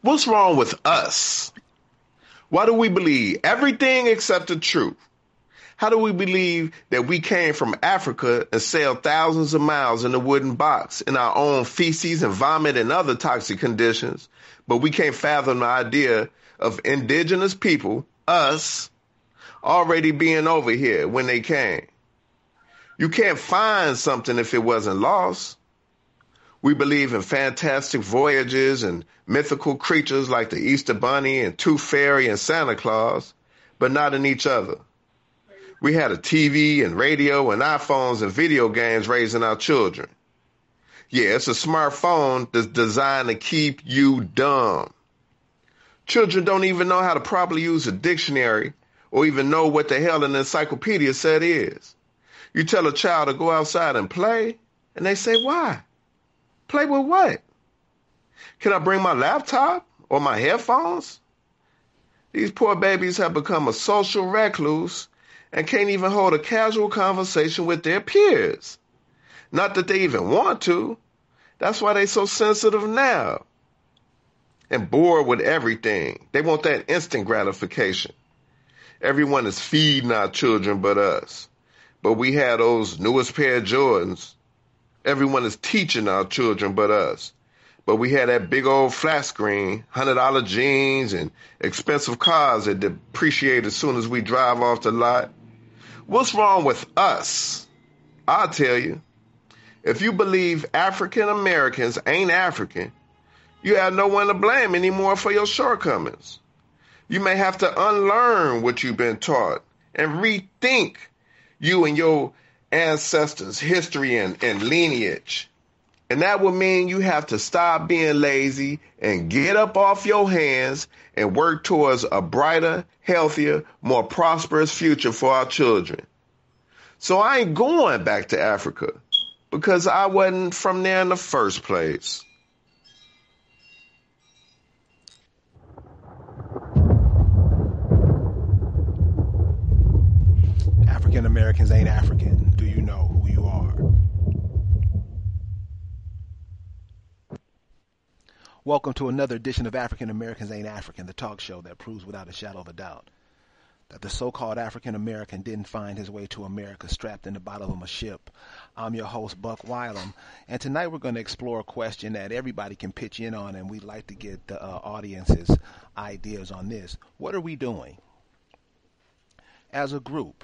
What's wrong with us? Why do we believe everything except the truth? How do we believe that we came from Africa and sailed thousands of miles in a wooden box in our own feces and vomit and other toxic conditions, but we can't fathom the idea of indigenous people, us, already being over here when they came? You can't find something if it wasn't lost. We believe in fantastic voyages and mythical creatures like the Easter Bunny and Tooth Fairy and Santa Claus, but not in each other. We had a TV and radio and iPhones and video games raising our children. Yeah, it's a smartphone that's designed to keep you dumb. Children don't even know how to properly use a dictionary or even know what the hell an encyclopedia set is. You tell a child to go outside and play, and they say, why? Play with what? Can I bring my laptop or my headphones? These poor babies have become a social recluse and can't even hold a casual conversation with their peers. Not that they even want to. That's why they're so sensitive now. And bored with everything. They want that instant gratification. Everyone is feeding our children but us. But we have those newest pair of Jordans. Everyone is teaching our children but us. But we had that big old flat screen, $100 jeans, and expensive cars that depreciate as soon as we drive off the lot. What's wrong with us? I'll tell you. If you believe African Americans ain't African, you have no one to blame anymore for your shortcomings. You may have to unlearn what you've been taught and rethink you and your ancestors' history and lineage. And that would mean you have to stop being lazy and get up off your hands and work towards a brighter, healthier, more prosperous future for our children. So I ain't going back to Africa because I wasn't from there in the first place. African Americans ain't African. Do you know who you are? Welcome to another edition of African Americans Ain't African, the talk show that proves without a shadow of a doubt that the so-called African American didn't find his way to America strapped in the bottom of a ship. I'm your host, Buck Wylam, and tonight we're going to explore a question that everybody can pitch in on, and we'd like to get the audience's ideas on this. What are we doing as a group?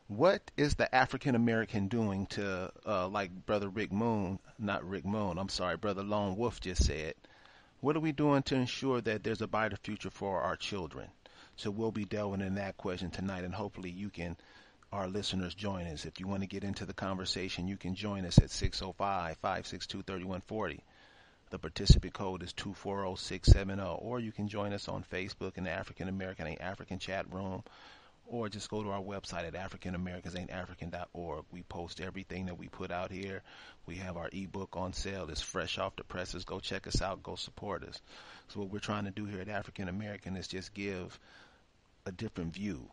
What is the African American doing to, like Brother Brother Lone Wolf just said, what are we doing to ensure that there's a brighter future for our children? So we'll be delving in that question tonight, and hopefully you can, our listeners, join us. If you want to get into the conversation, you can join us at 605-562-3140. The participant code is 240670, or you can join us on Facebook in the African American Ain't African chat room, or just go to our website at africanamericansaintafrican.org. We post everything that we put out here. We have our ebook on sale. It's fresh off the presses. Go check us out. Go support us. So what we're trying to do here at African American is just give a different view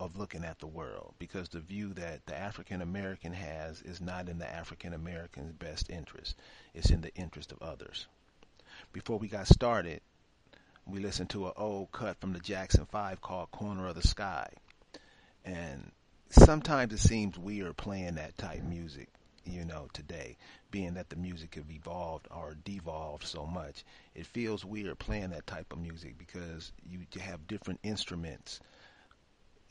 of looking at the world, because the view that the African American has is not in the African American's best interest. It's in the interest of others. Before we got started, we listened to an old cut from the Jackson 5 called Corner of the Sky. And sometimes it seems weird playing that type music, today, being that the music have evolved or devolved so much. It feels weird playing that type of music because you have different instruments,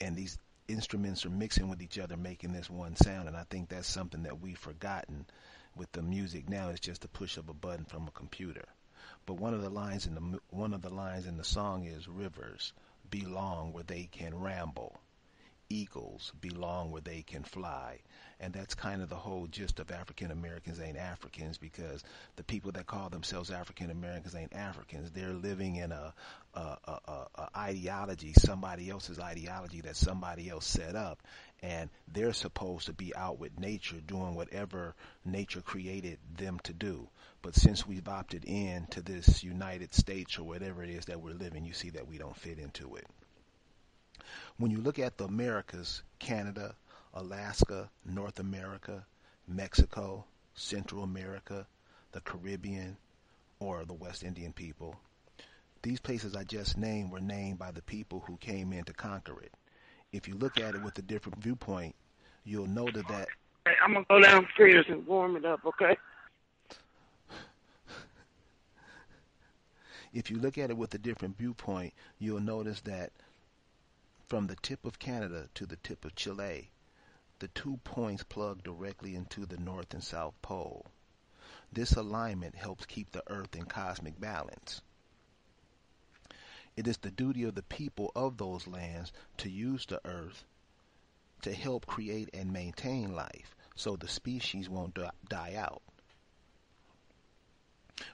and these instruments are mixing with each other, making this one sound. And I think that's something that we've forgotten with the music now. It's just a push of a button from a computer. But one of the lines in the song is, rivers belong where they can ramble. Eagles belong where they can fly. And that's kind of the whole gist of African Americans Ain't Africans, because the people that call themselves African Americans ain't Africans. They're living in a ideology, somebody else's ideology that somebody else set up, and they're supposed to be out with nature doing whatever nature created them to do. But since we've opted in to this United States or whatever it is that we're living, you see that we don't fit into it. When you look at the Americas, Canada, Alaska, North America, Mexico, Central America, the Caribbean, or the West Indian people, These places I just named were named by the people who came in to conquer it. If you look at it with a different viewpoint, you'll notice that. Hey, I'm going to go downstairs and warm it up, okay? If you look at it with a different viewpoint, you'll notice that from the tip of Canada to the tip of Chile, the 2 points plug directly into the North and South Pole. This alignment helps keep the Earth in cosmic balance. It is the duty of the people of those lands to use the Earth to help create and maintain life so the species won't die out.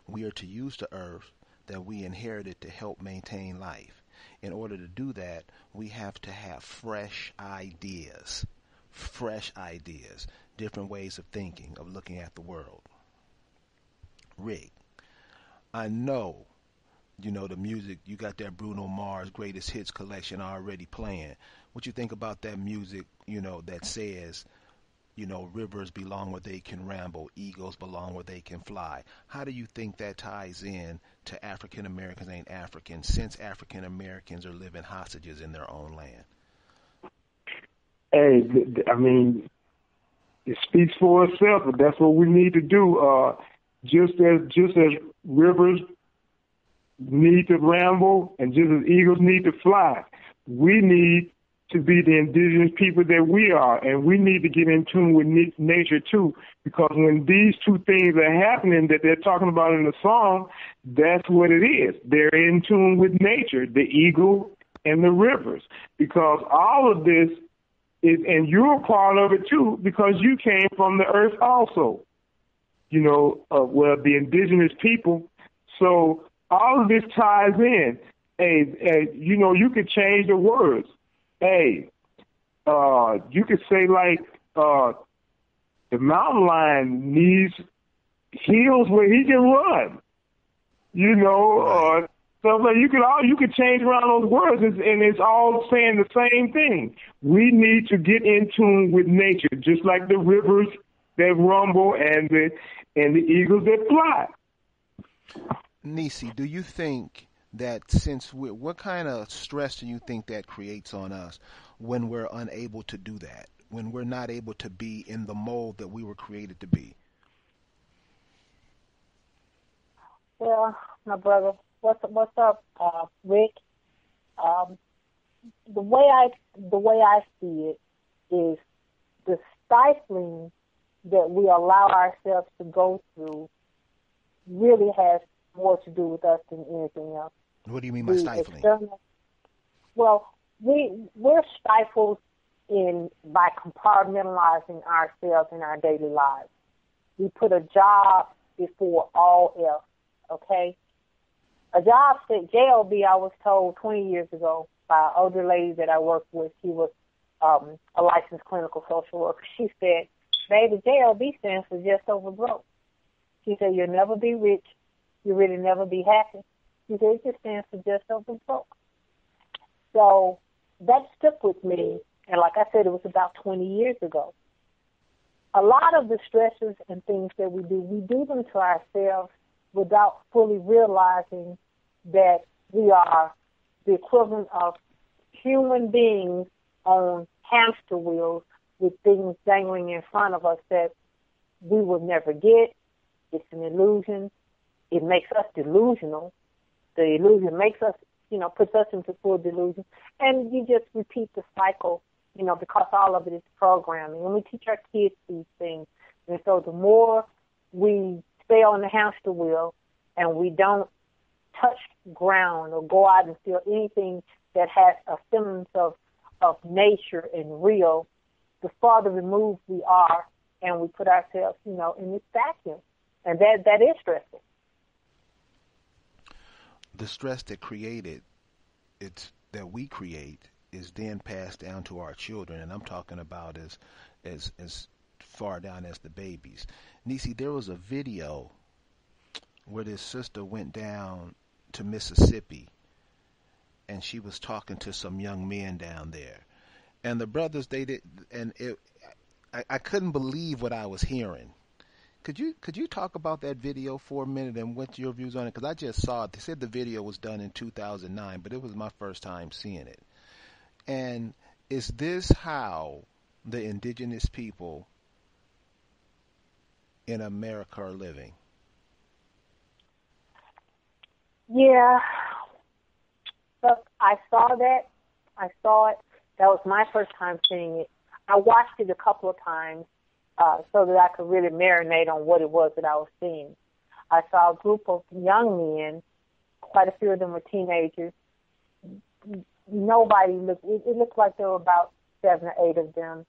We are to use the Earth that we inherited to help maintain life. In order to do that, we have to have fresh ideas, different ways of thinking, of looking at the world. Rick, I know, the music, you got that Bruno Mars greatest hits collection already playing. What you think about that music, that says, rivers belong where they can ramble, eagles belong where they can fly. How do you think that ties in to African Americans ain't Africans, since African Americans are living hostages in their own land? Hey, I mean, it speaks for itself, but that's what we need to do. Just as rivers need to ramble and just as eagles need to fly, we need to be the indigenous people that we are, and we need to get in tune with nature too, because when these two things are happening that they're talking about in the song, that's what it is. They're in tune with nature, the eagle and the rivers, because all of this is, and you're a part of it too, because you came from the earth also, the indigenous people. So all of this ties in. Hey, you could change the words. Hey, you could say like the mountain lion needs hills where he can run. Stuff like you could change around those words, and it's all saying the same thing. We need to get in tune with nature, just like the rivers that rumble and the eagles that fly. Nisi, do you think that what kind of stress do you think that creates on us when we're unable to do that, when we're not able to be in the mold that we were created to be? Well, my brother, what's up, Rick? The way I see it is the stifling that we allow ourselves to go through really has more to do with us than anything else. What do you mean by stifling? We're stifled by compartmentalizing ourselves in our daily lives. We put a job before all else, okay? A job that JLB, I was told 20 years ago by an older lady that I worked with. She was a licensed clinical social worker. She said, baby, JLB stands for just over broke. She said, you'll never be rich. You'll really never be happy. She said, it just stands for just over broke. So that stuck with me. And like I said, it was about 20 years ago. A lot of the stresses and things that we do them to ourselves without fully realizing that we are the equivalent of human beings on hamster wheels with things dangling in front of us that we will never get. It's an illusion. It makes us delusional. The illusion makes us, puts us into full delusion. And you just repeat the cycle, because all of it is programming. And we teach our kids these things. And so the more we stay on the hamster wheel and we don't touch ground or go out and feel anything that has a semblance of nature and real, the farther removed we are, and we put ourselves, in this vacuum. And that is stressful. The stress that we create is then passed down to our children, and I'm talking about as far down as the babies. Nisi, there was a video where this sister went down to Mississippi, and she was talking to some young men down there, and the brothers I couldn't believe what I was hearing, could you talk about that video for a minute and what your views on it? Because I just saw it. They said the video was done in 2009, but it was my first time seeing it. And is this how the indigenous people in America are living? Yeah. Look, I saw that. I saw it. That was my first time seeing it. I watched it a couple of times so that I could really marinate on what it was that I was seeing. I saw a group of young men, quite a few of them were teenagers. Nobody looked, it looked like there were about 7 or 8 of them,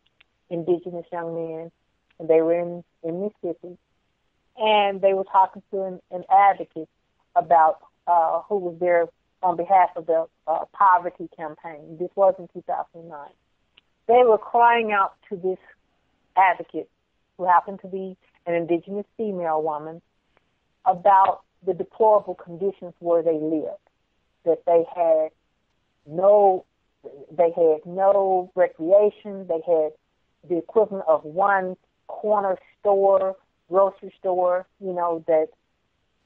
indigenous young men, and they were in Mississippi. And they were talking to an advocate about who was there on behalf of the poverty campaign. This was in 2009. They were crying out to this advocate, who happened to be an indigenous female woman, about the deplorable conditions where they lived, that they had no recreation, they had the equivalent of one corner store, grocery store,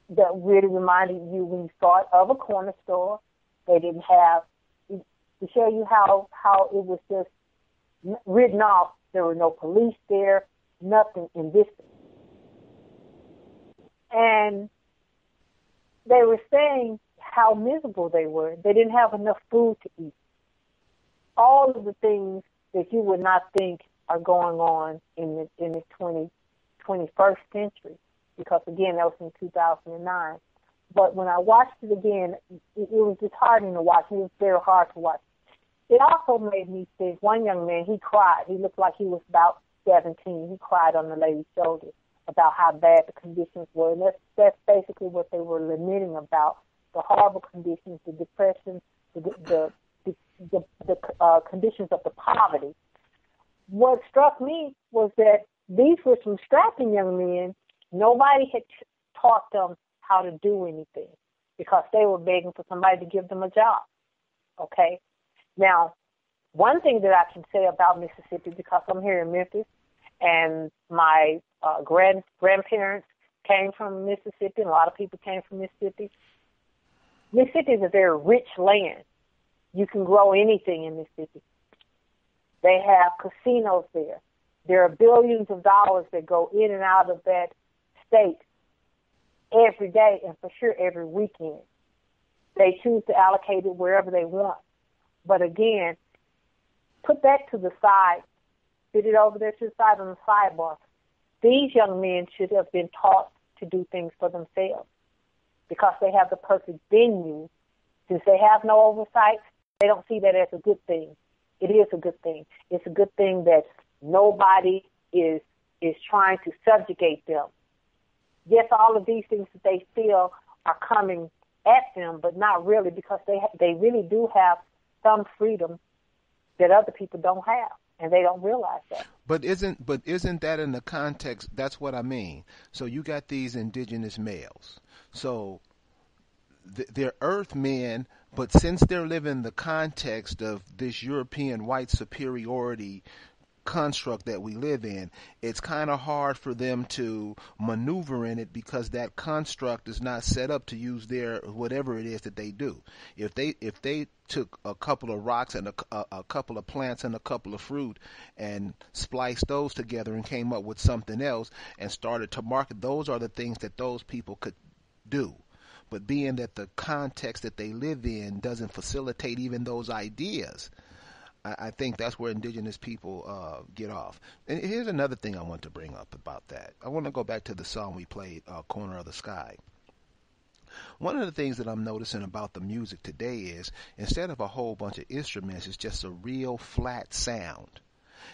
that really reminded you when you thought of a corner store. They didn't have, to show you how it was just written off. There were no police there, nothing in this. And they were saying how miserable they were. They didn't have enough food to eat. All of the things that you would not think are going on in the 21st century, because, again, that was in 2009. But when I watched it again, it was disheartening to watch. It was very hard to watch. It also made me think, one young man, he cried. He looked like he was about 17. He cried on the lady's shoulder about how bad the conditions were. And that's basically what they were lamenting about, the horrible conditions, the depression, the conditions of the poverty. What struck me was that these were some strapping young men. Nobody had taught them how to do anything because they were begging for somebody to give them a job. Okay? Now, one thing that I can say about Mississippi, because I'm here in Memphis, and my grandparents came from Mississippi, and a lot of people came from Mississippi. Mississippi is a very rich land. You can grow anything in Mississippi. They have casinos there. There are billions of dollars that go in and out of that state every day, and for sure every weekend. They choose to allocate it wherever they want. But again, put that to the side, sit it over there to the side on the sidebar. These young men should have been taught to do things for themselves because they have the perfect venue. Since they have no oversight, they don't see that as a good thing. It is a good thing. It's a good thing that nobody is trying to subjugate them. Yes, all of these things that they feel are coming at them, but not really, because they really do have some freedom that other people don't have, and they don't realize that. But isn't that in the context? That's what I mean. So you got these indigenous males. So they're earth men, but since they're living the context of this European white superiority construct that we live in, it's kind of hard for them to maneuver in it because that construct is not set up to use their whatever it is that they do. If they took a couple of rocks and a couple of plants and a couple of fruit and spliced those together and came up with something else and started to market, those are the things that those people could do. But being that the context that they live in doesn't facilitate even those ideas, I think that's where indigenous people get off. And here's another thing I want to bring up about that. I want to go back to the song we played, Corner of the Sky. One of the things that I'm noticing about the music today is instead of a whole bunch of instruments, it's just a real flat sound.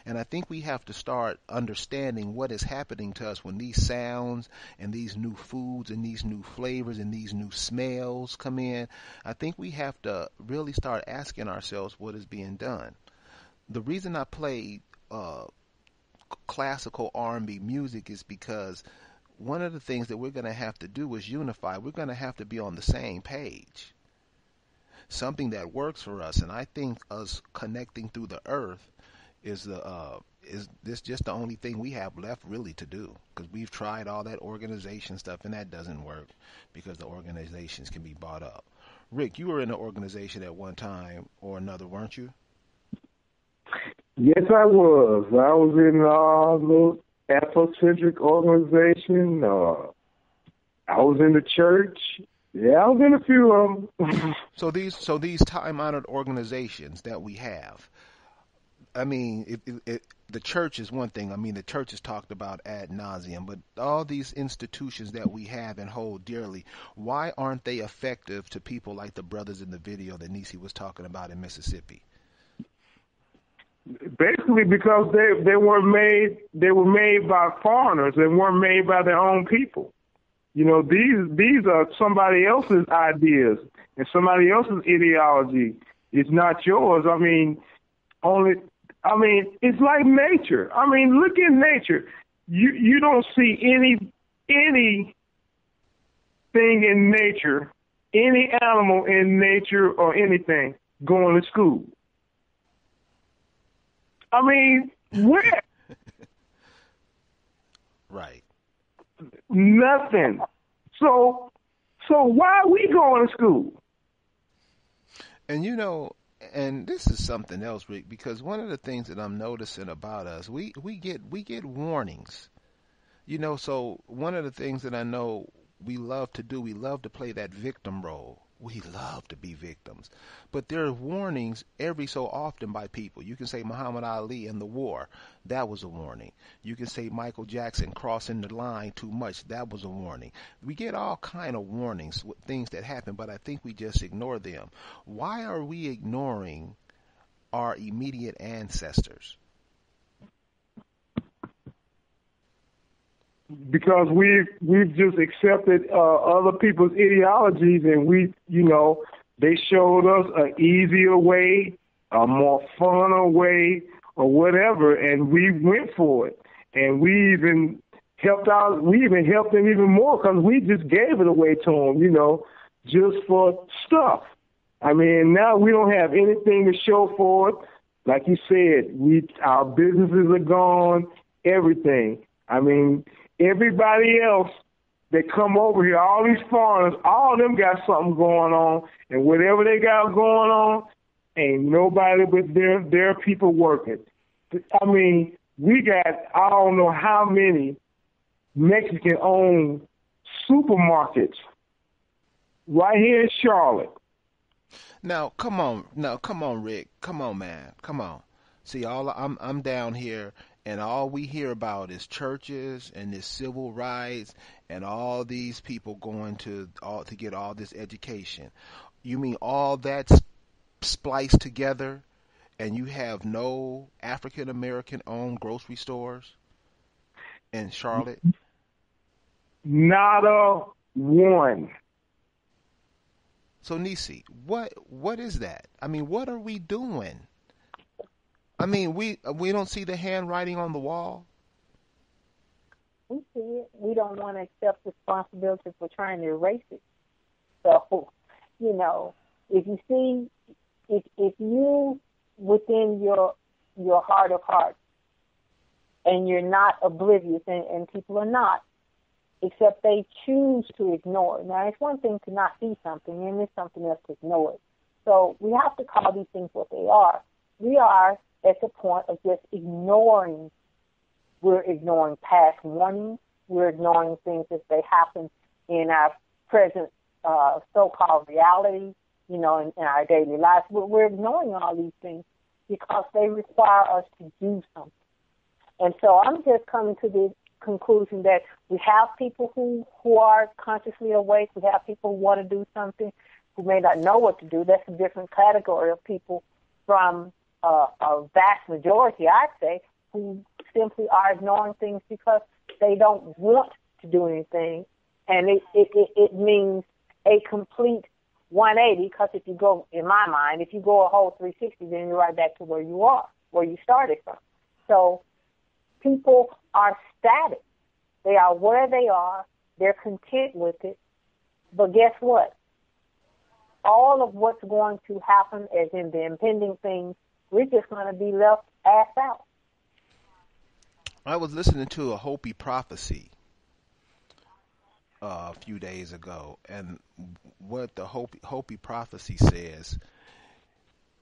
And I think we have to start understanding what is happening to us when these sounds and these new foods and these new flavors and these new smells come in. I think we have to really start asking ourselves what is being done. The reason I played classical R&B music is because one of the things that we're going to have to do is unify. We're going to have to be on the same page. Something that works for us, and I think us connecting through the earth is is this just the only thing we have left really to do? Because we've tried all that organization stuff, and that doesn't work because the organizations can be bought up. Rick, you were in an organization at one time or another, weren't you? Yes, I was. I was in a little Afrocentric organization. I was in the church. Yeah, I was in a few of them. So these time-honored organizations that we have, I mean, the church is one thing. I mean, the church is talked about ad nauseum, but all these institutions that we have and hold dearly, why aren't they effective to people like the brothers in the video that Nisi was talking about in Mississippi? Basically, because they were made by foreigners and weren't made by their own people. You know, these are somebody else's ideas and somebody else's ideology. It's not yours. I mean, it's like nature. I mean, look at nature. You don't see anything in nature, any animal in nature or anything going to school. I mean, where? Right. Nothing. So why are we going to school? And you know, and this is something else, Rick, because one of the things that I'm noticing about us, we get warnings. You know, so one of the things that I know we love to do, we love to play that victim role. We love to be victims. But there are warnings every so often by people. You can say Muhammad Ali and the war. That was a warning. You can say Michael Jackson crossing the line too much. That was a warning. We get all kind of warnings with things that happen, but I think we just ignore them. Why are we ignoring our immediate ancestors? Because we've just accepted other people's ideologies, and they showed us an easier way, a more funner way, or whatever, and we went for it. And we even helped out. We even helped them even more because we just gave it away to them, just for stuff. I mean, now we don't have anything to show for it. Like you said, our businesses are gone, everything. I mean, everybody else that come over here, all these foreigners, all of them got something going on, and whatever they got going on, ain't nobody but their people working. I mean, we got, I don't know how many Mexican-owned supermarkets right here in Charlotte. Now, come on, Rick. Come on, man. Come on. See, I'm down here, and all we hear about is churches and this civil rights and all these people going to get all this education. You mean all that's spliced together, and you have no African American owned grocery stores in Charlotte? Not a one. So Nisi, what is that? I mean, what are we doing? I mean, we don't see the handwriting on the wall. We see it. We don't want to accept responsibility for trying to erase it. So, if you see, if you within your heart of hearts, and you're not oblivious, and people are not, except they choose to ignore it. Now, it's one thing to not see something, and it's something else to ignore it. So we have to call these things what they are. We are at the point of just ignoring. We're ignoring past warnings. We're ignoring things as they happen in our present so-called reality, in our daily lives. We're ignoring all these things because they require us to do something. And so I'm just coming to the conclusion that we have people who are consciously awake. We have people who want to do something, who may not know what to do. That's a different category of people from a vast majority, I'd say, who simply are ignoring things because they don't want to do anything. And it means a complete 180, because if you go, in my mind, if you go a whole 360, then you're right back to where you are, where you started from. So people are static. They are where they are. They're content with it. But guess what? All of what's going to happen, as in the impending things, we're just going to be left ass out. I was listening to a Hopi prophecy a few days ago, and what the Hopi prophecy says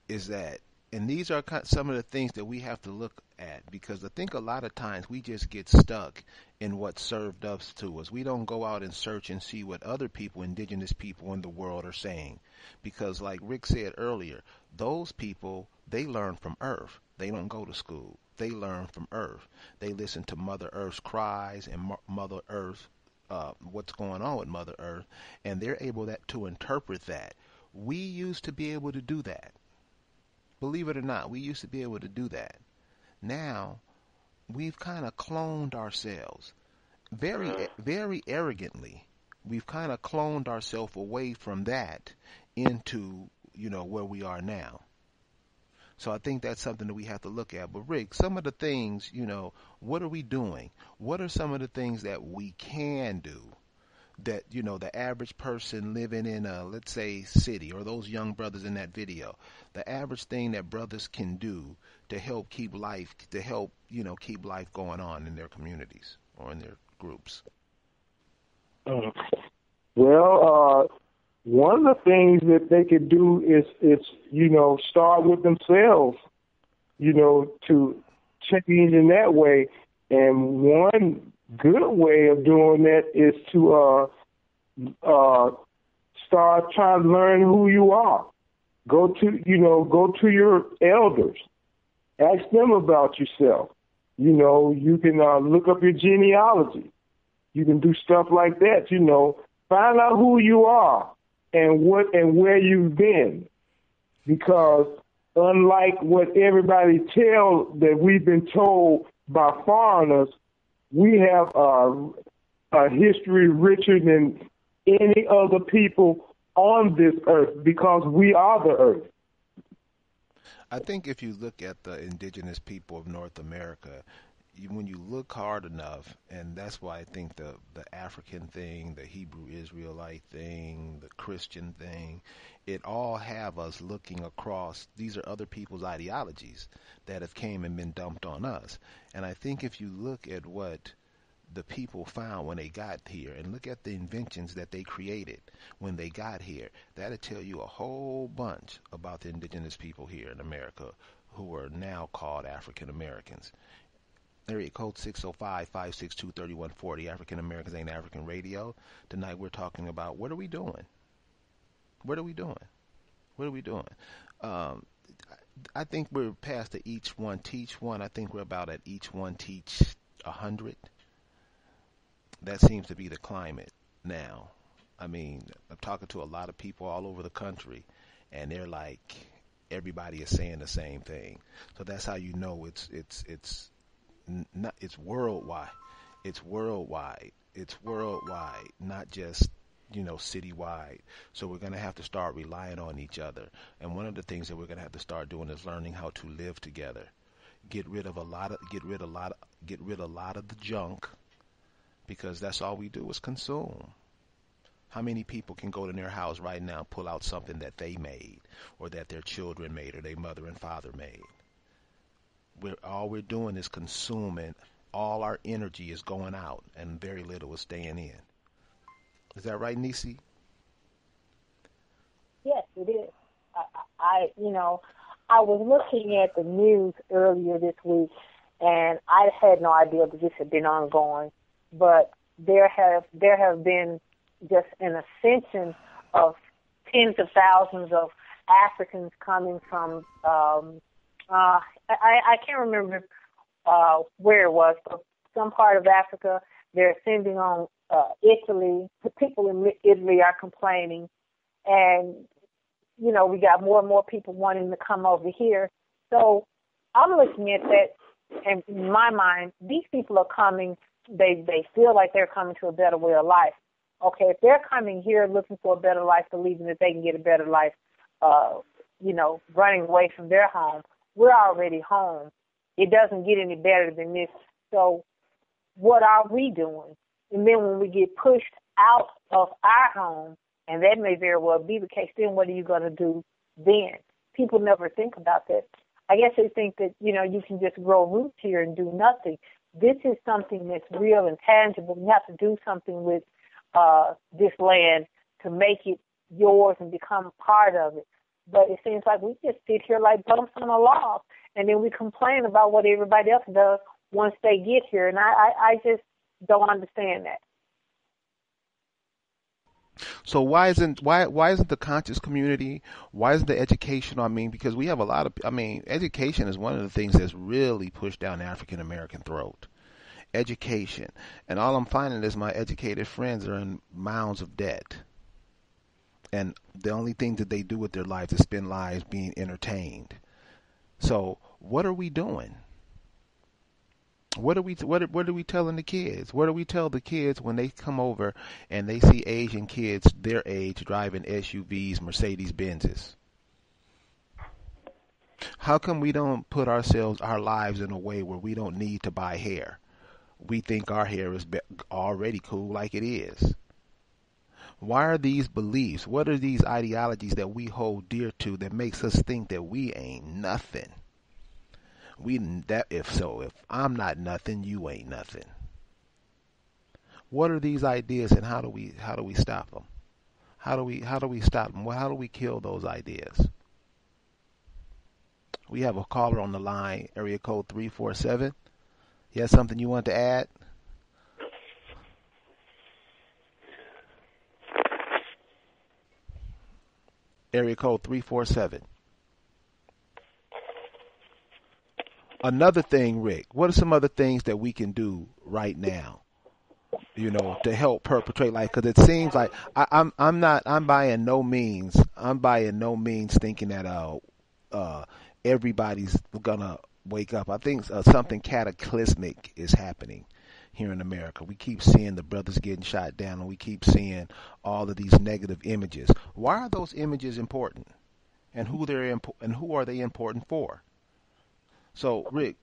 is that, and these are some of the things that we have to look at, because I think a lot of times we just get stuck in what served us to us. We don't go out and search and see what other people, indigenous people in the world, are saying, because like Rick said earlier, those people, they learn from Earth. They don't go to school. They learn from Earth. They listen to Mother Earth's cries and Mother Earth, what's going on with Mother Earth, and they're able to interpret that. We used to be able to do that. Believe it or not, we used to be able to do that. Now, we've kind of cloned ourselves very arrogantly. We've kind of cloned ourselves away from that into, where we are now. So I think that's something that we have to look at. But Rick, some of the things, what are we doing? What are some of the things that we can do that, the average person living in a, let's say, city, or those young brothers in that video, the average thing that brothers can do to help keep life going on in their communities or in their groups? Well, one of the things that they could do is start with themselves, to change in that way. And one good way of doing that is to start trying to learn who you are. Go to your elders. Ask them about yourself. You can look up your genealogy. You can do stuff like that. Find out who you are and where you've been, because unlike what everybody that we've been told by foreigners, we have a history richer than any other people on this earth, because we are the earth. I think if you look at the indigenous people of North America, when you look hard enough, and that's why I think the African thing, the Hebrew Israelite thing, the Christian thing, it all have us looking across. These are other people's ideologies that have came and been dumped on us. And I think if you look at what the people found when they got here, and look at the inventions that they created when they got here, that'll tell you a whole bunch about the indigenous people here in America, who are now called African Americans. Area code 605-562-3140, African Americans Ain't African Radio. Tonight we're talking about, what are we doing? What are we doing? What are we doing? I think we're past the each one teach one. I think we're about at each one teach 100. That seems to be the climate now. I mean, I'm talking to a lot of people all over the country, and they're like, everybody is saying the same thing. So that's how you know it's worldwide. It's worldwide. It's worldwide, not just, citywide. So we're going to have to start relying on each other. And one of the things that we're going to have to start doing is learning how to live together. Get rid of a lot of the junk, because that's all we do is consume. How many people can go to their house right now, pull out something that they made, or that their children made, or their mother and father made? All we're doing is consuming. All our energy is going out, and very little is staying in. Is that right, Nisi? Yes, it is. I was looking at the news earlier this week, and I had no idea that this had been ongoing. But there have been just an ascension of tens of thousands of Africans coming from I can't remember where it was, but some part of Africa. They're ascending on Italy. The people in Italy are complaining, and we got more and more people wanting to come over here. So I'm looking at that, and in my mind, these people are coming. They feel like they're coming to a better way of life. Okay, if they're coming here looking for a better life, believing that they can get a better life, running away from their home, we're already home. It doesn't get any better than this. So what are we doing? And then when we get pushed out of our home, and that may very well be the case, then what are you going to do then? People never think about that. I guess they think that, you can just grow roots here and do nothing. This is something that's real and tangible. You have to do something with this land to make it yours and become part of it. But it seems like we just sit here like bumps on a log, and then we complain about what everybody else does once they get here. And I just don't understand that. So why isn't the conscious community? Why isn't the educational? I mean, because we have a lot of. I mean, education is one of the things that's really pushed down the African American throat. Education, and all I'm finding is my educated friends are in mounds of debt, and the only thing that they do with their lives is spend lives being entertained. So what are we doing? What are we telling the kids? What do we tell the kids when they come over and they see Asian kids their age driving SUVs, Mercedes Benzes? How come we don't put our lives in a way where we don't need to buy hair? We think our hair is already cool like it is. Why are these beliefs? What are these ideologies that we hold dear to that makes us think that we ain't nothing? If I'm not nothing, you ain't nothing. What are these ideas, and how do we stop them? How do we stop them? How do we kill those ideas? We have a caller on the line, area code 347. You have something you want to add? Area code 347. Another thing, Rick, what are some other things that we can do right now, to help perpetrate, because it seems like I'm by no means thinking that everybody's gonna wake up. I think something cataclysmic is happening here in America. We keep seeing the brothers getting shot down, and we keep seeing all of these negative images. Why are those images important, and who are they important for? So, Rick,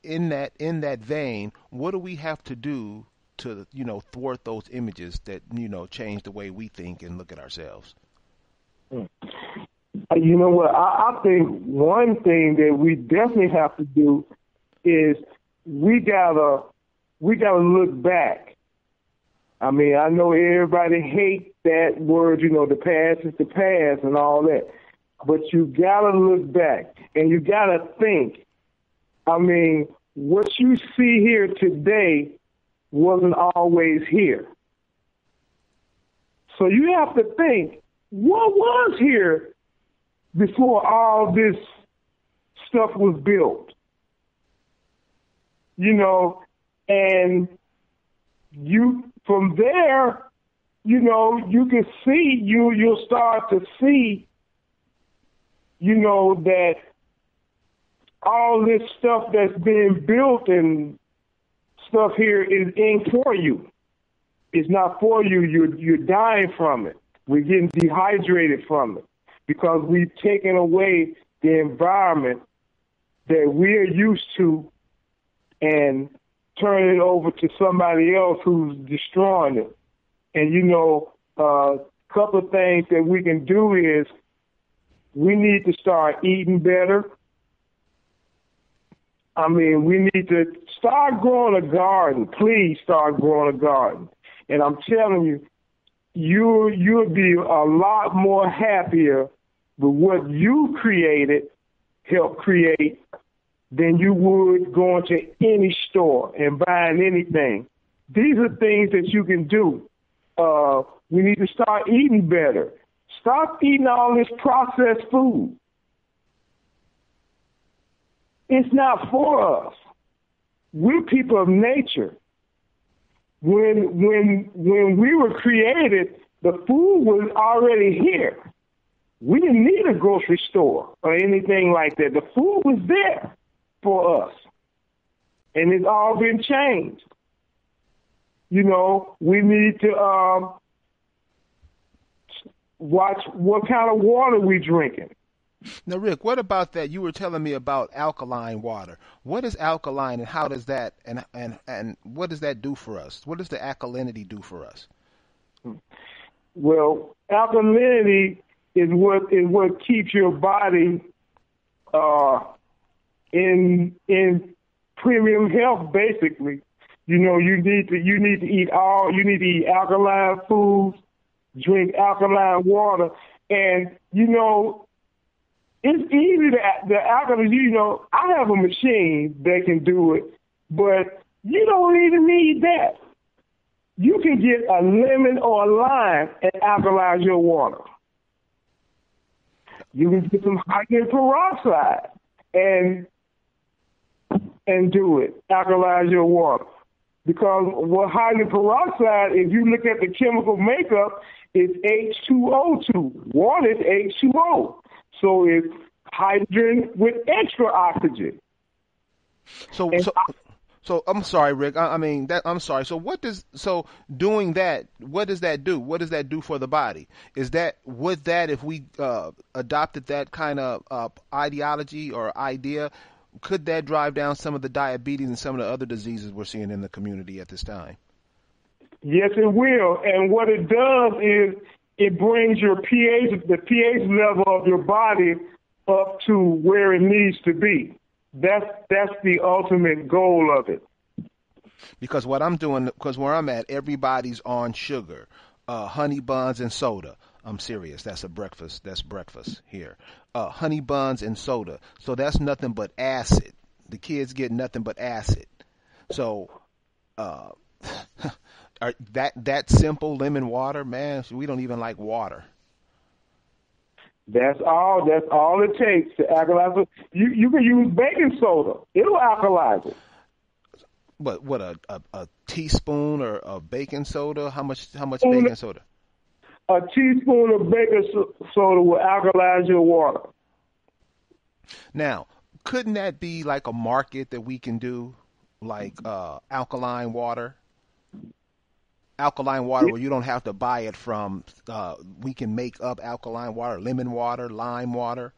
in that vein, what do we have to do to thwart those images that change the way we think and look at ourselves? You know what? I think one thing that we definitely have to do is we gotta look back. I mean, I know everybody hates that word, the past is the past and all that, but you gotta look back and you gotta think. I mean, what you see here today wasn't always here. So you have to think, what was here before all this stuff was built? And from there, you can see, you'll start to see, that all this stuff that's being built and stuff here is ain't for you. It's not for you. You're dying from it. We're getting dehydrated from it because we've taken away the environment that we're used to and turning it over to somebody else who's destroying it. And, a couple of things that we can do is we need to start eating better. I mean, we need to start growing a garden. Please start growing a garden. And I'm telling you, you'll be a lot more happier with what you helped create, than you would going to any store and buying anything. These are things that you can do. We need to start eating better. Stop eating all this processed food. It's not for us. We're people of nature. When we were created, the food was already here. We didn't need a grocery store or anything like that. The food was there for us. And it's all been changed. We need to watch what kind of water we're drinking. Now, Rick, what about that? You were telling me about alkaline water. What is alkaline, and how does that and what does that do for us? What does the alkalinity do for us? Well, alkalinity is what keeps your body in premium health, basically. You know, you need to eat alkaline foods, drink alkaline water, and you know, it's easy the alkaline. You know, I have a machine that can do it, but you don't even need that. You can get a lemon or a lime and alkalize your water. You can get some hydrogen peroxide and do it, alkalize your water. Because what hydrogen peroxide, if you look at the chemical makeup, it's H2O2. Water is H2O. So it's hydrogen with extra oxygen. So I'm sorry, Rick. I'm sorry. So what does doing that? What does that do? What does that do for the body? If we adopted that kind of ideology or idea, could that drive down some of the diabetes and some of the other diseases we're seeing in the community at this time? Yes, it will. And what it does is it brings the pH level of your body up to where it needs to be. That's the ultimate goal of it. Because where I'm at, everybody's on sugar, honey buns and soda. I'm serious. That's breakfast. That's breakfast here. Honey buns and soda. So that's nothing but acid. The kids get nothing but acid. So that simple lemon water, man, we don't even like water. That's all it takes to alkalize it. You can use baking soda. It'll alkalize it. But what a teaspoon or of baking soda? How much baking soda? A teaspoon of baking soda will alkalize your water. Now, couldn't that be like a market that we can do, like alkaline water? Alkaline water where you don't have to buy it from, we can make up alkaline water, lemon water, lime water.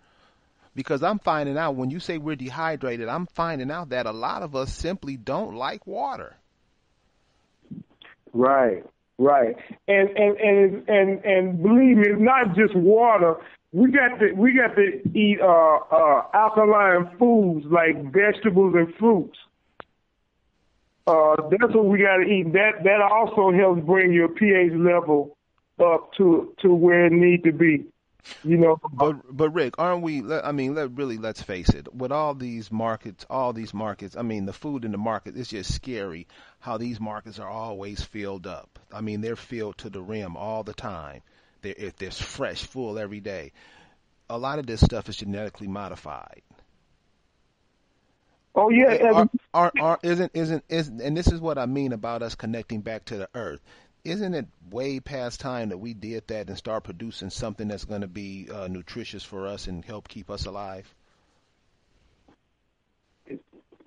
Because I'm finding out when you say we're dehydrated, I'm finding out that a lot of us simply don't like water. Right. And believe me, it's not just water. We got to eat alkaline foods like vegetables and fruits. That's what we got to eat. That also helps bring your pH level up to where it needs to be. You know. But Rick, aren't we? Let's face it. With all these markets, I mean, the food in the market, it's just scary how these markets are always filled up. I mean, they're filled to the rim all the time. If there's fresh, full every day. A lot of this stuff is genetically modified. Oh yeah, and this is what I mean about us connecting back to the earth. Isn't it way past time that we did that and start producing something that's going to be nutritious for us and help keep us alive?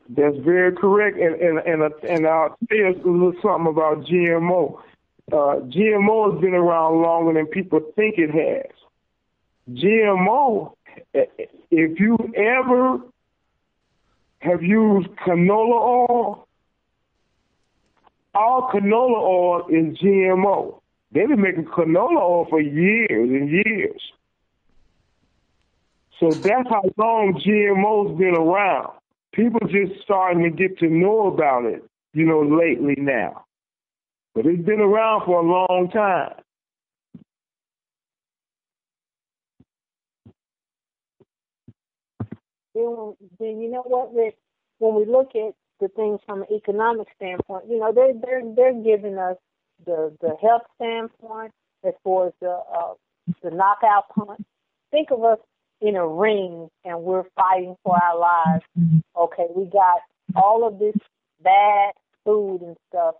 That's very correct. And I'll say a little something about GMO. GMO has been around longer than people think it has. GMO, if you ever have used canola oil, all canola oil is GMO. They've been making canola oil for years and years. So that's how long GMO's been around. People just starting to get to know about it, lately now. But it's been around for a long time. Then you know what, Rick? When we look at the things from an economic standpoint, they're giving us the health standpoint as far as the knockout punch. Think of us in a ring and we're fighting for our lives. Okay, we got all of this bad food and stuff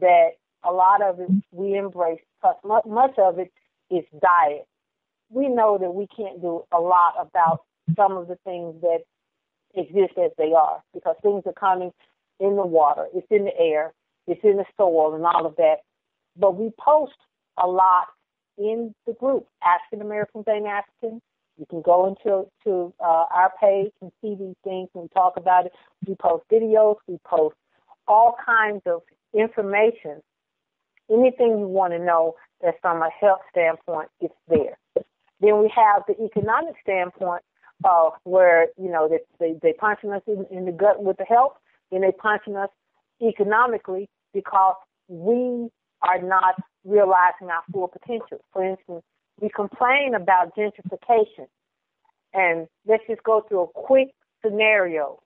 that a lot of it we embrace. Plus, much of it is diet. We know that we can't do a lot about some of the things that exist as they are because things are coming in the water, it's in the air, it's in the soil and all of that. But we post a lot in the group, African Americans Ain't African. You can go into our page and see these things and talk about it. We post videos, we post all kinds of information. Anything you want to know that's from a health standpoint, it's there. Then we have the economic standpoint where, they punching us in the gut with the health. then they're punching us economically because we are not realizing our full potential. For instance, we complain about gentrification. And let's just go through a quick scenario.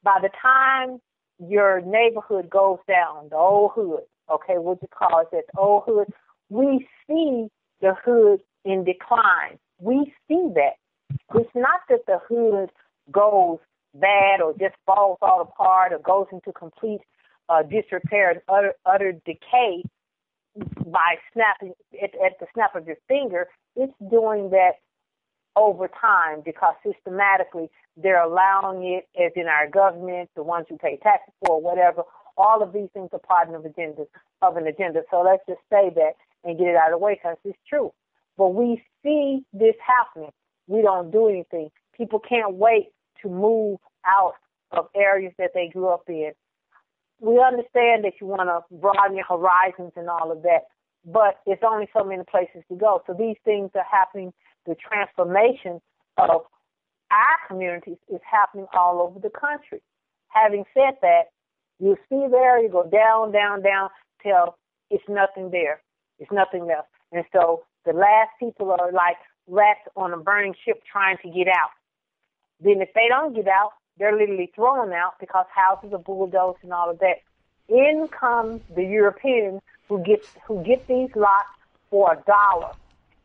By the time your neighborhood goes down, the old hood, okay, what you call it, that old hood, we see the hood in decline. We see that. It's not that the hood goes bad or just falls all apart or goes into complete disrepair and utter decay by snapping at the snap of your finger. It's doing that over time because systematically they're allowing it, as in our government, the ones who pay taxes for, whatever. All of these things are part of an agenda. So let's just say that and get it out of the way because it's true. But we see this happening. We don't do anything. People can't wait to move out of areas that they grew up in. We understand that you want to broaden your horizons and all of that, but it's only so many places to go. So these things are happening. The transformation of our communities is happening all over the country. Having said that, you see the area go down, down, down till it's nothing there. It's nothing left. And so the last people are like rats on a burning ship trying to get out. Then if they don't get out, they're literally thrown out because houses are bulldozed and all of that. In come the Europeans who get these lots for $1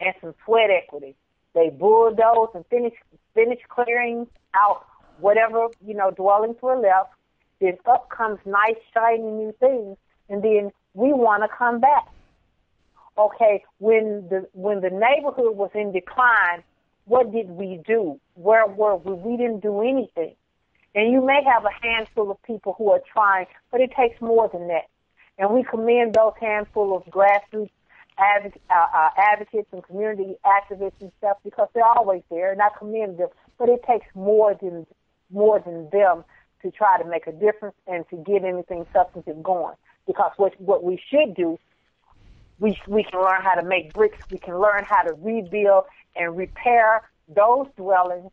and some sweat equity. They bulldoze and finish clearing out whatever, dwellings were left. Then up comes nice, shiny new things, and then we want to come back. Okay, when the neighborhood was in decline, what did we do? Where were we? We didn't do anything. And you may have a handful of people who are trying, but it takes more than that. And we commend those handful of grassroots advocates and community activists and stuff because they're always there, and I commend them. But it takes more than them to try to make a difference and to get anything substantive going. Because what we should do, we can learn how to make bricks. We can learn how to rebuild and repair those dwellings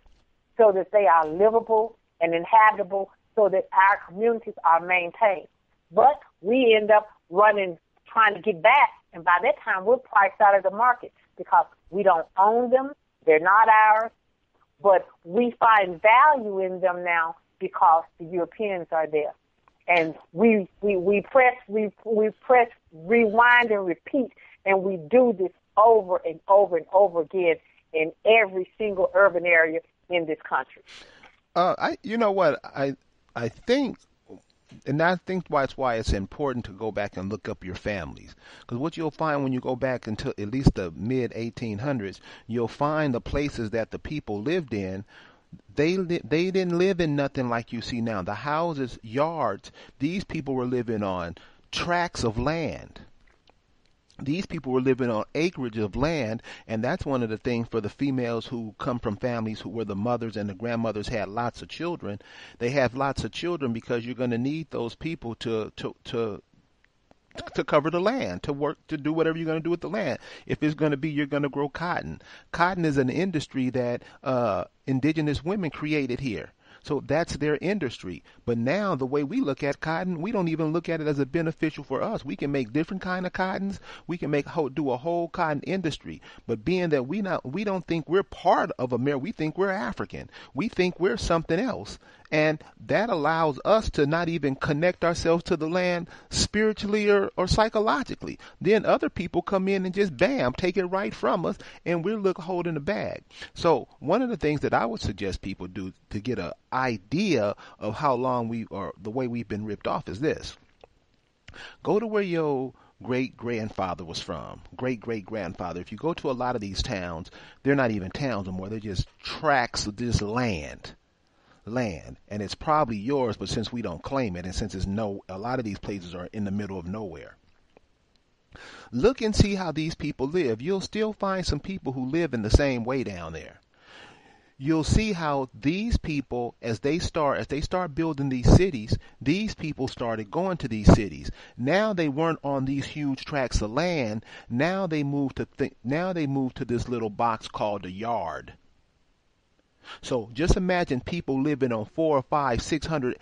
so that they are livable and inhabitable, so that our communities are maintained. But we end up trying to get back, and by that time we're priced out of the market because we don't own them, they're not ours, but we find value in them now because the Europeans are there. And we press rewind and repeat, and we do this over and over and over again in every single urban area in this country. You know what, I think, and I think that's why it's important to go back and look up your families. Because what you'll find when you go back until at least the mid-1800s, you'll find the places that the people lived in. They didn't live in nothing like you see now. The houses, yards, these people were living on tracts of land. These people were living on acreage of land, and that's one of the things for the females who come from families where the mothers and the grandmothers had lots of children. They have lots of children because you're going to need those people to cover the land, to work, to do whatever you're going to do with the land. If it's going to be, you're going to grow cotton. Cotton is an industry that indigenous women created here. So that's their industry. But now the way we look at cotton, we don't even look at it as a beneficial for us. We can make different kind of cottons. We can do a whole cotton industry. But being that we don't think we're part of America, we think we're African. We think we're something else. And that allows us to not even connect ourselves to the land spiritually or psychologically. Then other people come in and just bam, take it right from us, and we're holding the bag. So one of the things that I would suggest people do to get an idea of how long the way we've been ripped off is this. Go to where your great-grandfather was from, great-great-grandfather. If you go to a lot of these towns, they're not even towns anymore. They're just tracts of this land, and it's probably yours, but since we don't claim it, and since a lot of these places are in the middle of nowhere, look and see how these people live. You'll still find some people who live in the same way down there. You'll see how these people, as they start building these cities, these people started going to these cities. Now they weren't on these huge tracts of land. Now they moved to this little box called a yard. So just imagine people living on 400 or 500, 600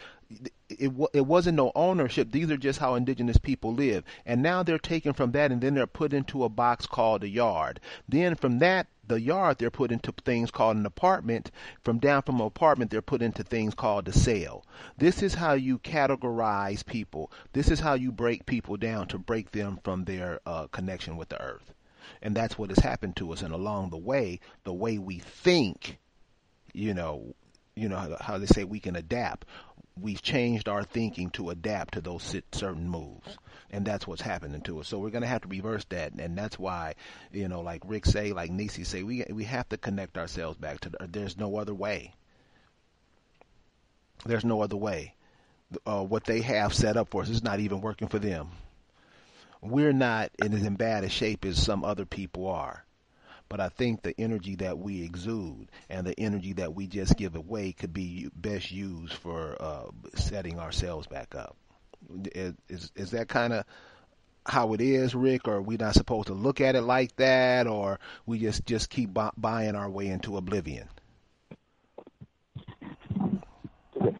it wasn't no ownership. These are just how indigenous people live. And now they're taken from that and then they're put into a box called a yard. Then from that, the yard, they're put into things called an apartment. From an apartment, they're put into things called a cell. This is how you categorize people. This is how you break people down to break them from their connection with the earth. And that's what has happened to us. And along the way we think, you know how they say we can adapt. We've changed our thinking to adapt to those certain moves, and that's what's happening to us. So we're going to have to reverse that, and that's why, like Rick say, like Nisi say, we have to connect ourselves back to there's no other way. There's no other way. What they have set up for us is not even working for them. We're not in as bad a shape as some other people are. But I think the energy that we exude and the energy that we just give away could be best used for setting ourselves back up. Is that kind of how it is, Rick? Or are we not supposed to look at it like that? Or we just keep buying our way into oblivion?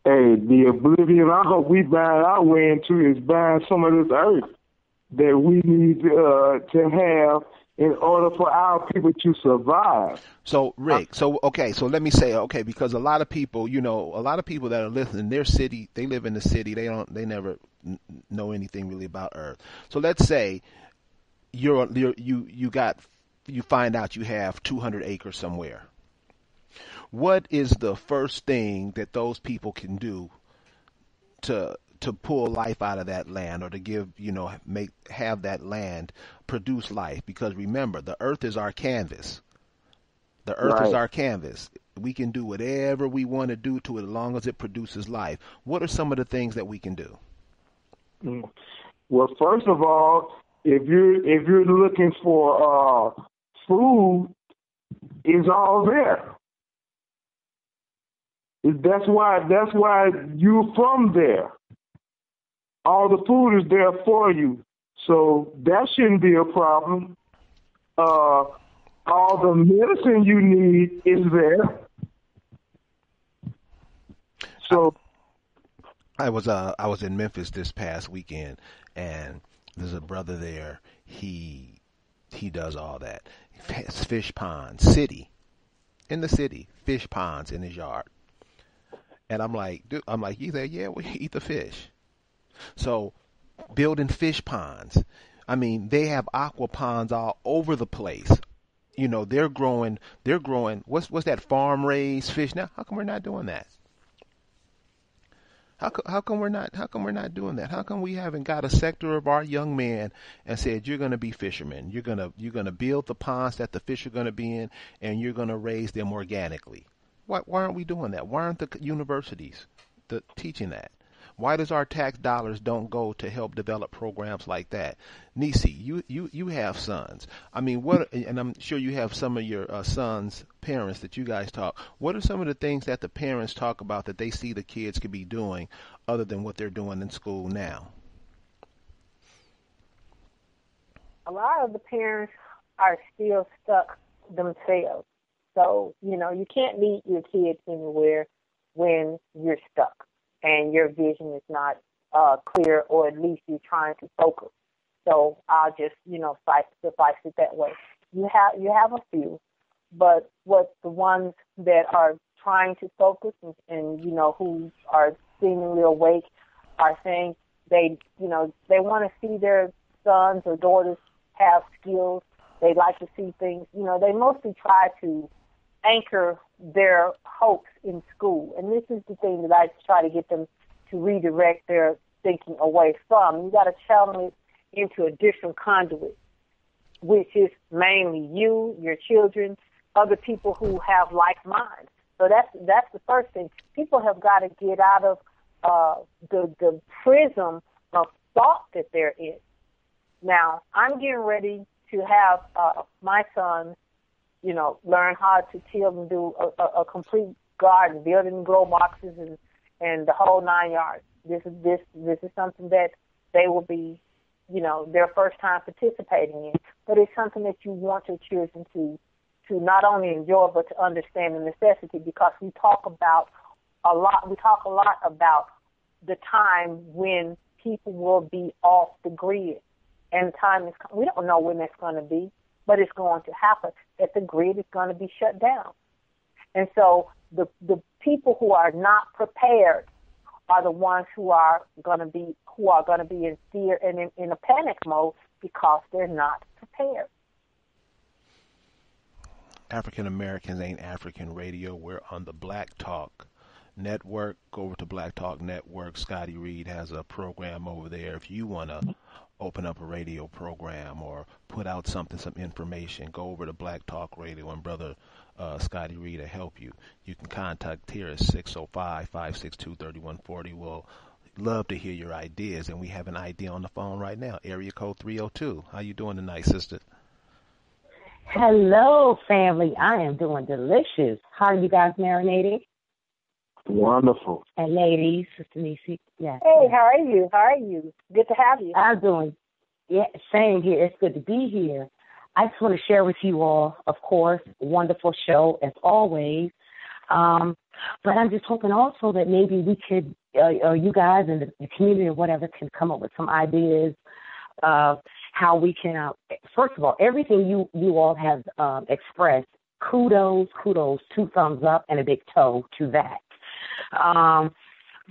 Hey, the oblivion I hope we buy our way into is buying some of this earth that we need to have in order for our people to survive. So, Rick, so let me say, because a lot of people that are listening, their city, they live in the city, they never know anything really about Earth. So let's say you find out you have 200 acres somewhere. What is the first thing that those people can do to pull life out of that land, or to give, have that land produce life? Because remember, the earth is our canvas. The earth Right. is our canvas. We can do whatever we want to do to it as long as it produces life. What are some of the things that we can do? Well, first of all, if you're looking for food, it's all there. That's why you're from there. All the food is there for you, so that shouldn't be a problem. All the medicine you need is there. So I was in Memphis this past weekend, and there's a brother there. He does all that. Fish ponds, in the city, fish ponds in his yard. And I'm like, dude, you there? Yeah, we eat the fish. So, building fish ponds. I mean, they have aqua ponds all over the place. They're growing, what's that, farm raised fish? Now, how come we're not doing that? How come we're not doing that? How come we haven't got a sector of our young men and said, you're going to be fishermen. You're going to build the ponds that the fish are going to be in, and you're going to raise them organically. Why aren't we doing that? Why aren't the universities teaching that? Why does our tax dollars don't go to help develop programs like that? Nisi, you have sons. I mean, and I'm sure you have some of your sons' parents that you guys talk. What are some of the things that the parents talk about that they see the kids could be doing other than what they're doing in school now? A lot of the parents are still stuck themselves. So, you can't lead your kids anywhere when you're stuck and your vision is not clear, or at least you're trying to focus. So I'll just, suffice it that way. You have a few, but what the ones that are trying to focus and who are seemingly awake are saying they want to see their sons or daughters have skills. They like to see things. They mostly try to anchor their hopes in school. And this is the thing that I try to get them to redirect their thinking away from. You got to channel it into a different conduit, which is mainly you, your children, other people who have like minds. So that's the first thing. People have got to get out of the prism of thought that they're in. Now, I'm getting ready to have my sons learn how to till and do a complete garden, building grow boxes and the whole 9 yards. This is something that they will be, their first time participating in. But it's something that you want your children to not only enjoy but to understand the necessity, because we talk a lot about the time when people will be off the grid. And the time is, we don't know when that's going to be, but it's going to happen, that the grid is going to be shut down. And so the people who are not prepared are the ones who are going to be in fear and in a panic mode because they're not prepared. African Americans Ain't African Radio. We're on the Black Talk Network. Go over to Black Talk Network. Scotty Reed has a program over there. If you want to open up a radio program or put out some information, go over to Black Talk Radio, and Brother Scotty Reed will help you. You can contact here at 605-562-3140. We'll love to hear your ideas, and we have an idea on the phone right now, area code 302. How you doing tonight, sister? Hello, family. I am doing delicious. How are you guys marinating? Wonderful. And ladies, Sister Nisi. Yeah. Hey, how are you? How are you? Good to have you. I'm doing, same here. It's good to be here. I just want to share with you all, of course, wonderful show as always. But I'm just hoping also that maybe we could, or you guys and the community or whatever can come up with some ideas of how we can, first of all, everything you all have expressed, kudos, 2 thumbs up and a big toe to that.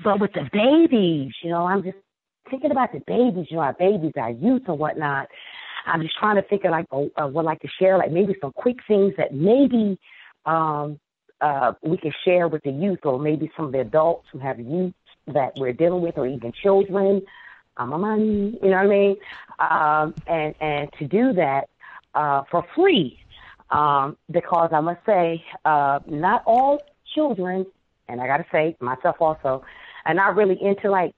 But with the babies, I'm just thinking about the babies, our babies, our youth and whatnot. I'm just trying to think of would like to share maybe some quick things that maybe we can share with the youth, or maybe some of the adults who have youth that we're dealing with, or even children. You know what I mean? And to do that for free, because I must say, not all children, and I got to say myself also, are not really into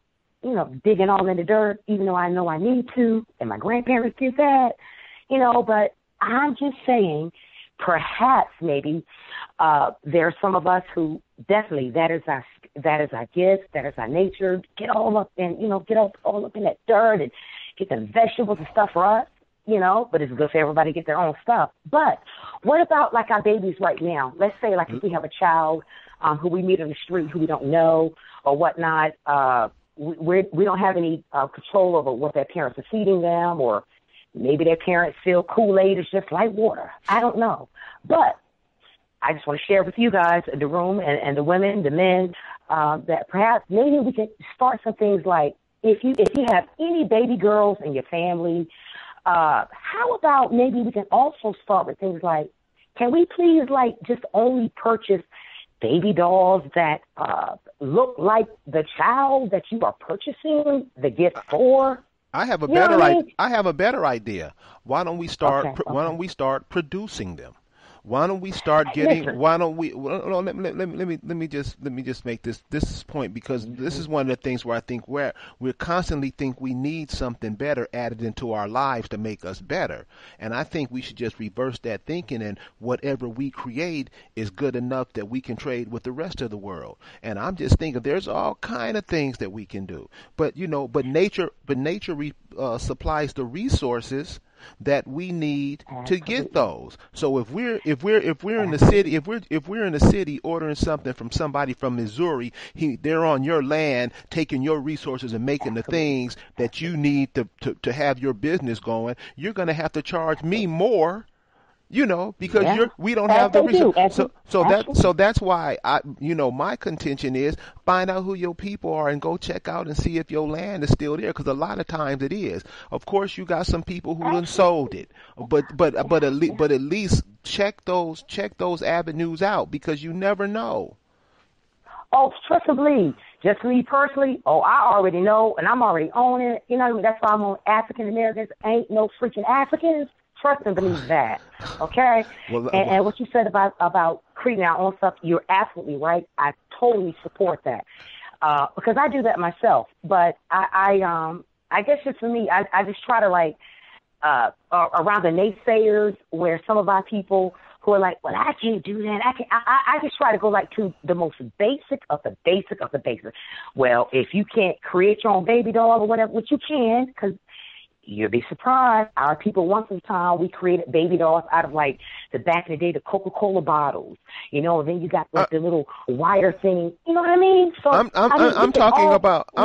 digging all in the dirt, even though I know I need to, and my grandparents did that, but I'm just saying, perhaps maybe there are some of us who definitely that is our gift, that is our nature. Get all up in all up in that dirt and get the vegetables and stuff for us, But it's good for everybody to get their own stuff. But what about our babies right now? Let's say if we have a child who we meet on the street who we don't know or whatnot. We don't have any control over what their parents are feeding them, or maybe their parents feel Kool-Aid is just like water. I don't know. But I just want to share with you guys in the room and the women, the men, that perhaps maybe we can start some things like, if you have any baby girls in your family, how about maybe we can also start with things like, can we please just only purchase baby dolls that look like the child that you are purchasing the gift for? I have a better idea. Why don't we start? Okay. Why don't we start producing them? Why don't we start getting? Listen. Why don't we? Well, let me just make this point, because this is one of the things where I think we constantly think we need something better added into our lives to make us better, and I think we should just reverse that thinking, and whatever we create is good enough that we can trade with the rest of the world. And I'm just thinking there's all kind of things that we can do, but nature supplies the resources that we need to get those. So if we're in the city ordering something from somebody from Missouri, they're on your land taking your resources and making the things that you need to have your business going. You're going to have to charge me more, because we don't have the resources. So that's why my contention is find out who your people are and go check out and see if your land is still there, because a lot of times it is. Of course, you got some people who done sold it, but at least check those avenues out, because you never know. Oh, trust and believe. Just me personally, I already know, and I'm already on it. That's why I'm on African Americans Ain't No Freaking Africans. Trust and believe that, okay? And what you said about creating our own stuff, you're absolutely right. I totally support that, because I do that myself. But I guess just for me, I just try to around the naysayers, where some of our people who are like, well, I can't do that. I just try to go to the most basic of the basic of the basic. Well, if you can't create your own baby doll or whatever, which you can, because You'll be surprised. Our people, once in a time, we created baby dolls out of, like, the back in the day, the Coca-Cola bottles. You know, and then you got, like, the little wire thing. You know what I mean? So I'm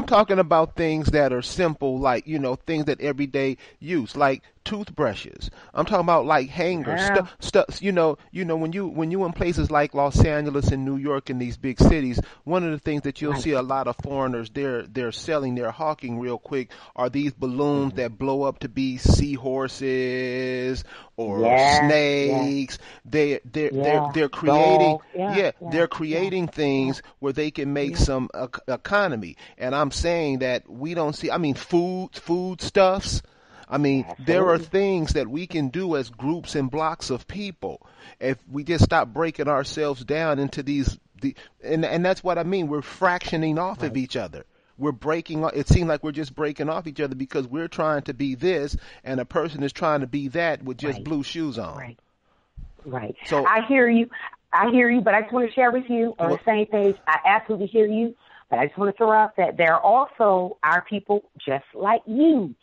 talking about things that are simple, like, you know, things that everyday use, like toothbrushes. I'm talking about like hangers, stuff. You know, when you in places like Los Angeles and New York and these big cities, one of the things that you'll see a lot of foreigners they're selling, they're hawking real quick are these balloons that blow up to be seahorses or snakes. They're creating they're creating things where they can make some economy. And I'm saying that we don't see. I mean, food stuffs. I mean, there are things that we can do as groups and blocks of people if we just stop breaking ourselves down into and that's what I mean. We're fractioning off of each other. We're breaking. It seems like we're just breaking off each other because we're trying to be this, and a person is trying to be that with just blue shoes on. Right. So I hear you, but I just want to share with you on the same page. I absolutely hear you, but I just want to throw out that there are also our people just like you.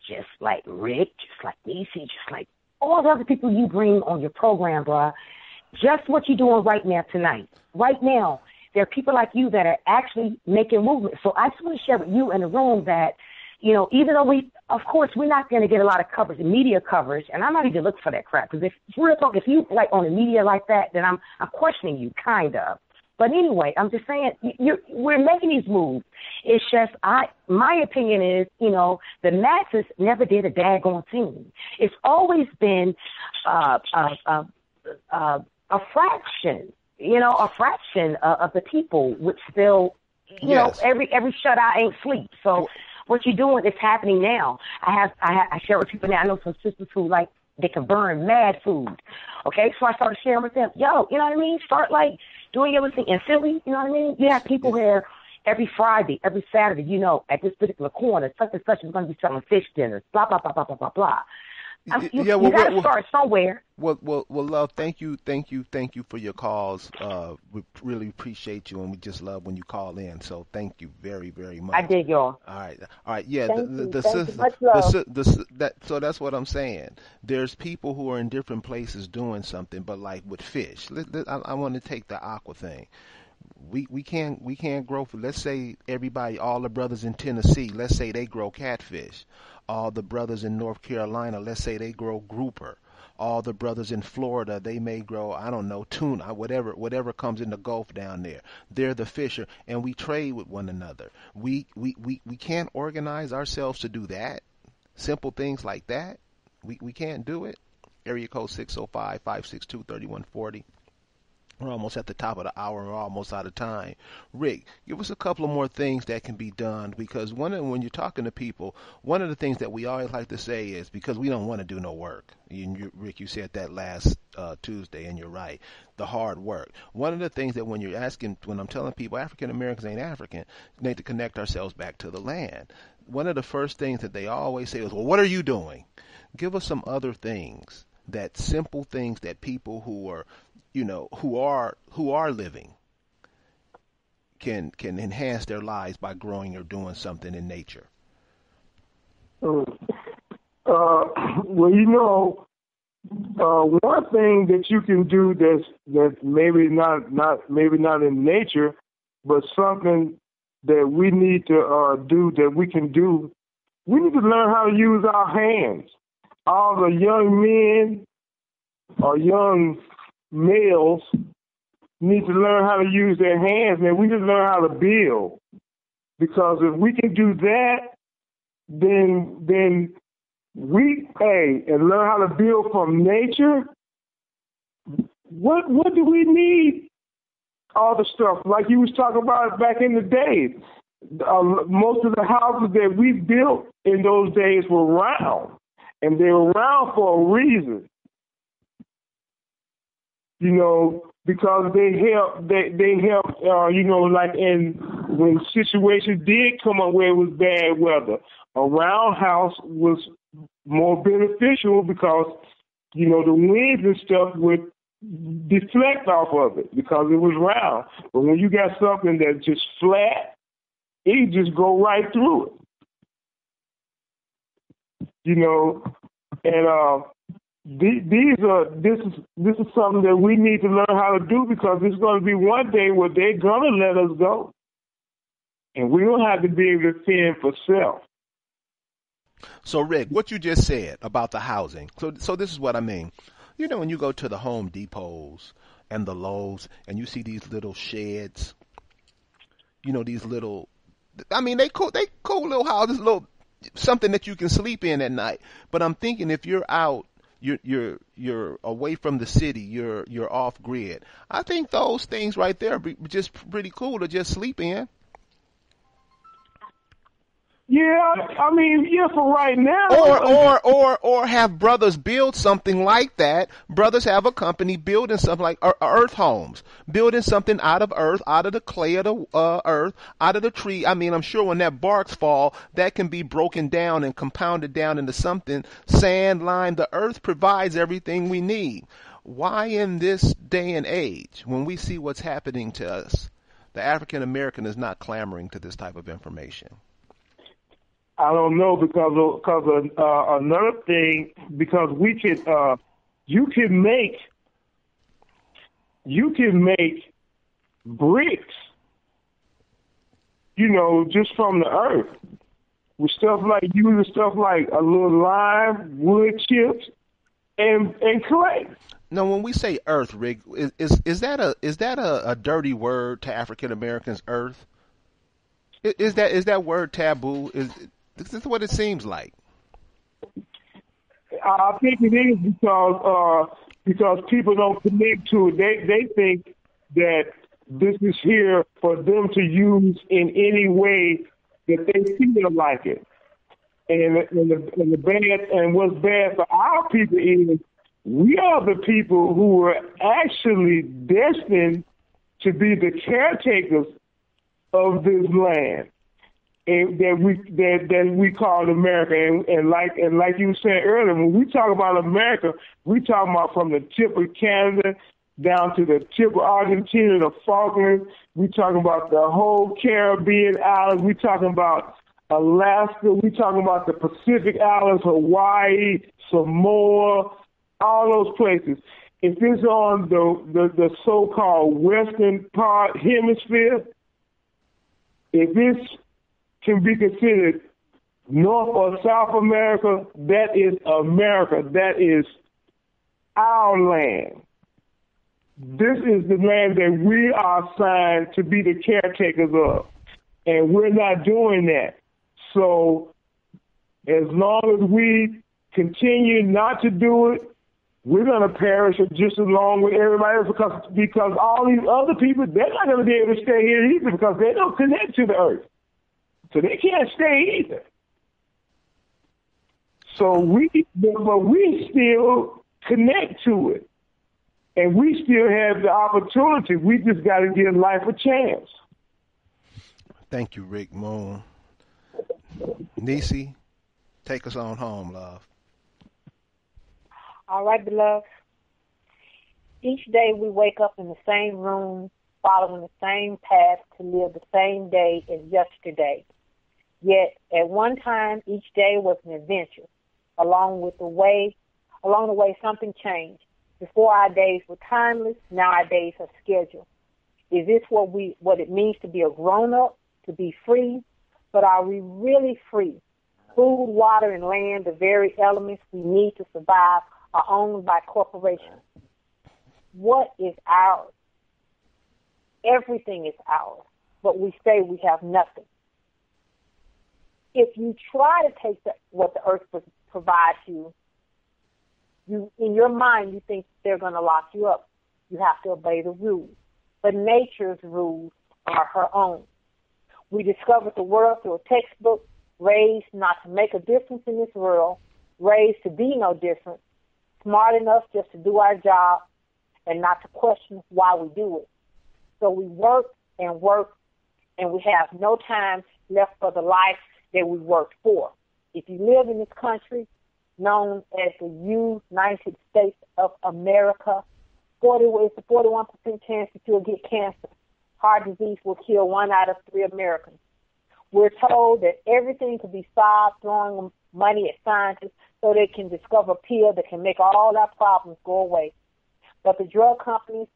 Just like Rick, just like Niecy, just like all the other people you bring on your program, bruh. Just what you're doing right now tonight. Right now, there are people like you that are actually making movement. So I just want to share with you in the room that, you know, even though of course, we're not going to get a lot of coverage, media coverage, and I'm not even looking for that crap. Because if real talk, if you like on the media like that, then I'm questioning you, kind of. But anyway, I'm just saying we're making these moves. It's just my opinion is, you know, the masses never did a daggone thing. It's always been a fraction, you know, of the people, which still, you know, every shut eye ain't sleep. So what you're doing is happening now. I share with people now. I know some sisters who like they can burn mad food. Okay, so I started sharing with them. Yo, you know what I mean? Start like doing everything in Philly. You know what I mean? You have people here every Friday, every Saturday. You know, at this particular corner, such and such is going to be selling fish dinners. Blah blah blah blah blah blah blah. You got to start somewhere. Well, love. Thank you for your calls. We really appreciate you, and we just love when you call in. So thank you very, very much. I dig y'all. All right. Yeah. So that's what I'm saying. There's people who are in different places doing something, but like with fish, I want to take the aqua thing. We can't grow. Let's say everybody, all the brothers in Tennessee, let's say they grow catfish. All the brothers in North Carolina, let's say they grow grouper. All the brothers in Florida, they may grow, I don't know, tuna, whatever comes in the Gulf down there. They're the fisher, and we trade with one another. We can't organize ourselves to do that. Simple things like that. We can't do it. Area code 605-562-3140. We're almost at the top of the hour. We're almost out of time. Rick, give us a couple of more things that can be done, because when you're talking to people, one of the things that we always like to say is because we don't want to do no work. Rick, you said that last Tuesday, and you're right. The hard work. One of the things that when I'm telling people African Americans ain't African, we need to connect ourselves back to the land. One of the first things that they always say is, well, what are you doing? Give us some other things, that simple things that people who are living can enhance their lives by growing or doing something in nature. Well, you know, one thing that you can do that's maybe not in nature, but something that we need to do that we can do. We need to learn how to use our hands. All the young men or young males need to learn how to use their hands, and we need to learn how to build. Because if we can do that, then we and learn how to build from nature. What do we need? All the stuff like you was talking about back in the day. Most of the houses that we built in those days were round, and they were round for a reason. You know, because they help, you know, like when situations did come up where it was bad weather, a round house was more beneficial because, you know, the winds and stuff would deflect off of it because it was round. But when you got something that's just flat, it just go right through it. you know, and this is something that we need to learn how to do, because there's going to be one day where they're going to let us go, and we don't have to be able to fend for self. So, Rick, what you just said about the housing. So this is what I mean. You know, when you go to the Home Depots and the Lowe's and you see these little sheds, you know, these little, I mean, they cool little houses, little something that you can sleep in at night. But I'm thinking if you're out, you're away from the city, you're off grid. I think those things right there are just pretty cool to just sleep in. Yeah, I mean, yeah, for right now. Or have brothers build something like that. Brothers have a company building something like earth homes, building something out of earth, out of the clay of the earth, out of the tree. I mean, I'm sure when that barks fall, that can be broken down and compounded down into something. Sand, lime, the earth provides everything we need. Why in this day and age, when we see what's happening to us, the African American is not clamoring to this type of information? I don't know, because another thing, because we can you can make bricks, you know, just from the earth, with using stuff like a little lime, wood chips, and clay. Now, when we say earth, Rick, is that a dirty word to African Americans? Earth, is that word taboo? This is what it seems like. I think it is, because people don't connect to it. They think that this is here for them to use in any way that they feel like it. And the bad, and what's bad for our people is we are the people who are actually destined to be the caretakers of this land. And that we call America, and like you were saying earlier, when we talk about America, we talk about from the tip of Canada down to the tip of Argentina, the Falklands. We talking about the whole Caribbean islands. We talking about Alaska. We talking about the Pacific Islands, Hawaii, Samoa, all those places. If it's on the so-called western part hemisphere, if it's can be considered North or South America, that is America. That is our land. This is the land that we are assigned to be the caretakers of, and we're not doing that. So as long as we continue not to do it, we're going to perish just along with everybody else, because all these other people, they're not going to be able to stay here either, because they don't connect to the earth. So they can't stay either. So we still connect to it. And we still have the opportunity. We just got to give life a chance. Thank you, Rick Moon. Nisi, take us on home, love. All right, beloved. Each day we wake up in the same room, following the same path to live the same day as yesterday. Yet at one time, each day was an adventure. Along the way, something changed. Before, our days were timeless. Now our days are scheduled. Is this what it means to be a grown-up, to be free? But are we really free? Food, water, and land, the very elements we need to survive, are owned by corporations. What is ours? Everything is ours, but we say we have nothing. If you try to take what the earth provides you, in your mind you think they're going to lock you up. You have to obey the rules. But nature's rules are her own. We discovered the world through a textbook, raised not to make a difference in this world, raised to be no different, smart enough just to do our job and not to question why we do it. So we work, and we have no time left for the life that we worked for. If you live in this country, known as the United States of America, it's a 41% chance that you'll get cancer. Heart disease will kill 1 out of 3 Americans. We're told that everything could be solved throwing money at scientists so they can discover a pill that can make all our problems go away. But the drug companies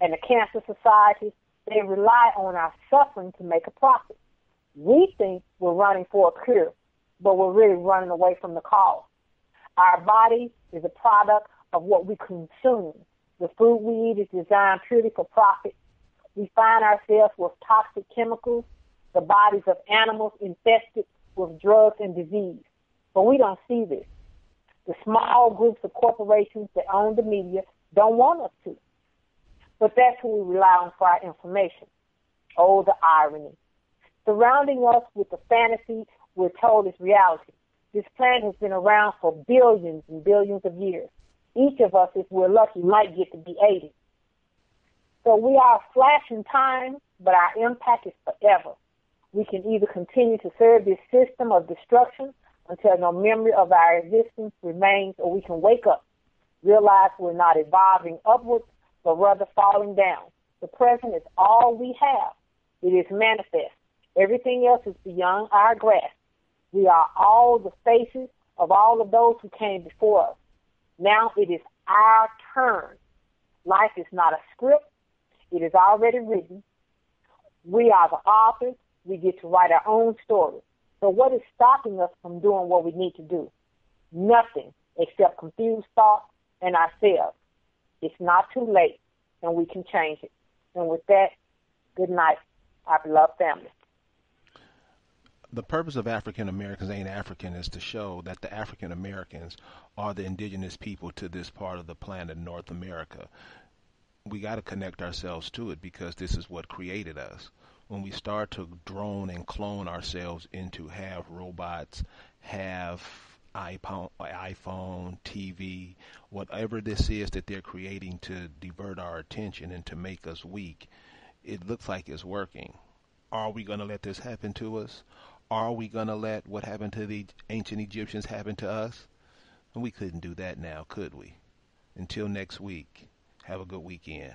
and the cancer societies, they rely on our suffering to make a profit. We think we're running for a cure, but we're really running away from the cause. Our body is a product of what we consume. The food we eat is designed purely for profit. We find ourselves with toxic chemicals, the bodies of animals infested with drugs and disease. But we don't see this. The small groups of corporations that own the media don't want us to. But that's who we rely on for our information. Oh, the irony. Surrounding us with the fantasy we're told is reality. This planet has been around for billions and billions of years. Each of us, if we're lucky, might get to be 80. So we are a flash in time, but our impact is forever. We can either continue to serve this system of destruction until no memory of our existence remains, or we can wake up, realize we're not evolving upwards, but rather falling down. The present is all we have. It is manifest. Everything else is beyond our grasp. We are all the faces of all of those who came before us. Now it is our turn. Life is not a script. It is already written. We are the authors. We get to write our own story. So what is stopping us from doing what we need to do? Nothing except confused thoughts and ourselves. It's not too late, and we can change it. And with that, good night, our beloved family. The purpose of African Americans Ain't African is to show that the African Americans are the indigenous people to this part of the planet, North America. We got to connect ourselves to it because this is what created us. When we start to drone and clone ourselves into have robots, have iPhone, TV, whatever this is that they're creating to divert our attention and to make us weak, it looks like it's working. Are we going to let this happen to us? Are we going to let what happened to the ancient Egyptians happen to us? And we couldn't do that now, could we? Until next week, have a good weekend.